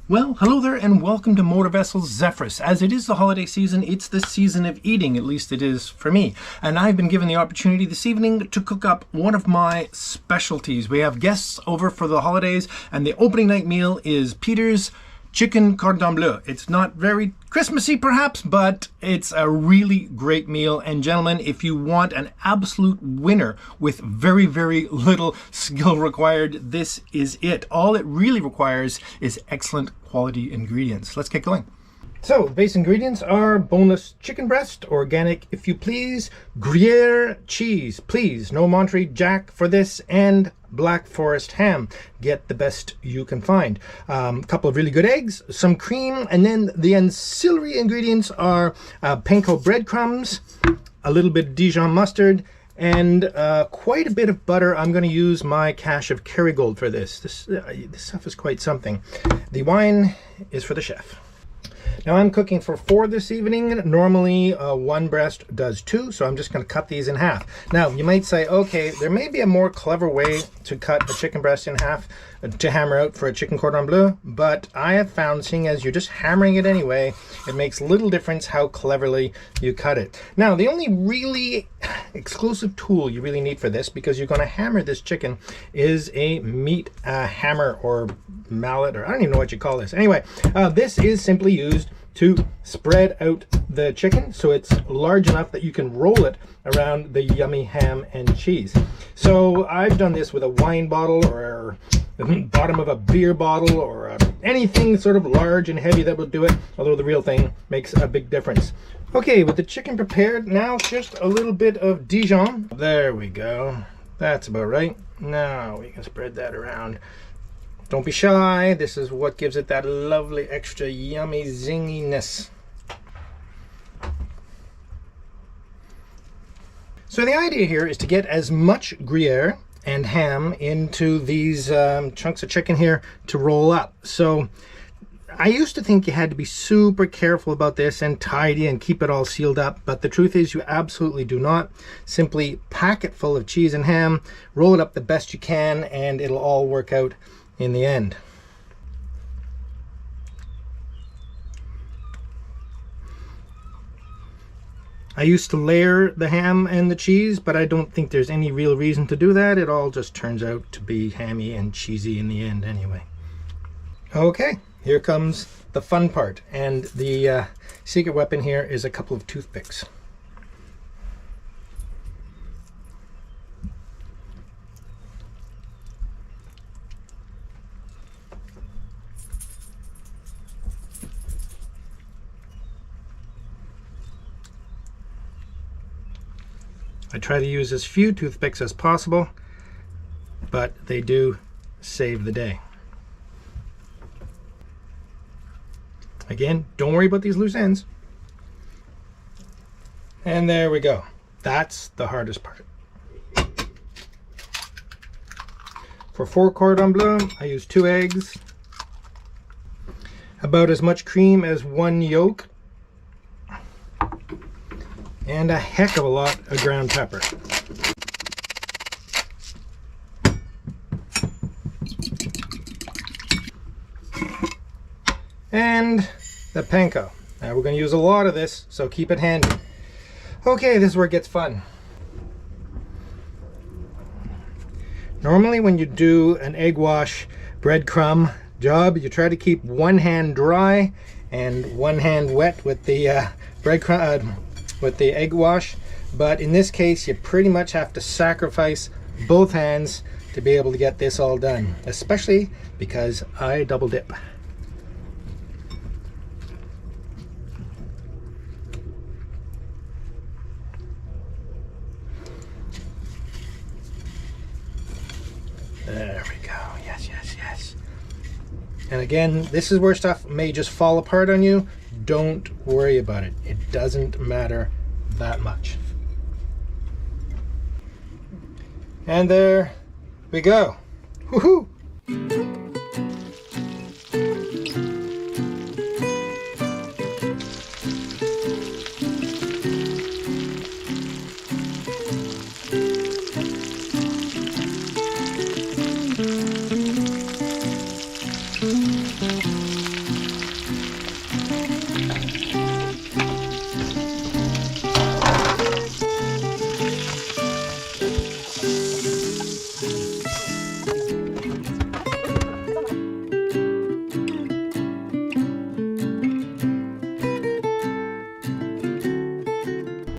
Well, hello there and welcome to Motor Vessels Zephyrus. As it is the holiday season, it's the season of eating, at least it is for me. And I've been given the opportunity this evening to cook up one of my specialties. We have guests over for the holidays and the opening night meal is Peter's chicken cordon bleu. It's not very Christmassy perhaps, but it's a really great meal. And gentlemen, if you want an absolute winner with very, very little skill required, this is it. All it really requires is excellent quality ingredients. Let's get going. So, base ingredients are boneless chicken breast, organic if you please, Gruyere cheese, please, no Monterey Jack for this, and Black Forest ham. Get the best you can find. A couple of really good eggs, some cream, and then the ancillary ingredients are panko breadcrumbs, a little bit of Dijon mustard, and quite a bit of butter. I'm going to use my cache of Kerrygold for this. This stuff is quite something. The wine is for the chef. Now I'm cooking for 4 this evening. Normally one breast does 2, so I'm just going to cut these in half. Now you might say, okay, there may be a more clever way to cut a chicken breast in half to hammer out for a chicken cordon bleu, but I have found, seeing as you're just hammering it anyway, it makes little difference how cleverly you cut it. Now the only really exclusive tool you really need for this, because you're going to hammer this chicken, is a meat hammer or mallet, or I don't even know what you call this. Anyway, this is simply used to spread out the chicken so it's large enough that you can roll it around the yummy ham and cheese. So I've done this with a wine bottle or the bottom of a beer bottle or anything sort of large and heavy that will do it, although the real thing makes a big difference. Okay, with the chicken prepared, now just a little bit of Dijon. There we go. That's about right. Now we can spread that around. Don't be shy. This is what gives it that lovely extra yummy zinginess. So the idea here is to get as much Gruyere and ham into these chunks of chicken here to roll up. So I used to think you had to be super careful about this and tidy and keep it all sealed up, but the truth is you absolutely do not. Simply pack it full of cheese and ham, roll it up the best you can, and it'll all work out in the end. I used to layer the ham and the cheese, but I don't think there's any real reason to do that. It all just turns out to be hammy and cheesy in the end anyway. Okay, here comes the fun part, and the secret weapon here is a couple of toothpicks. I try to use as few toothpicks as possible, but they do save the day. Again, don't worry about these loose ends. And there we go. That's the hardest part. For 4 cordon bleu, I use 2 eggs, about as much cream as 1 yolk, and a heck of a lot of ground pepper. And the panko. Now we're going to use a lot of this, so keep it handy. Okay, this is where it gets fun. Normally when you do an egg wash breadcrumb job, you try to keep one hand dry and one hand wet with the breadcrumb with the egg wash, but in this case you pretty much have to sacrifice both hands to be able to get this all done, especially because I double dip. There we go. Yes, yes, yes. And again, this is where stuff may just fall apart on you. Don't worry about it. It doesn't matter that much. And there we go. Woohoo!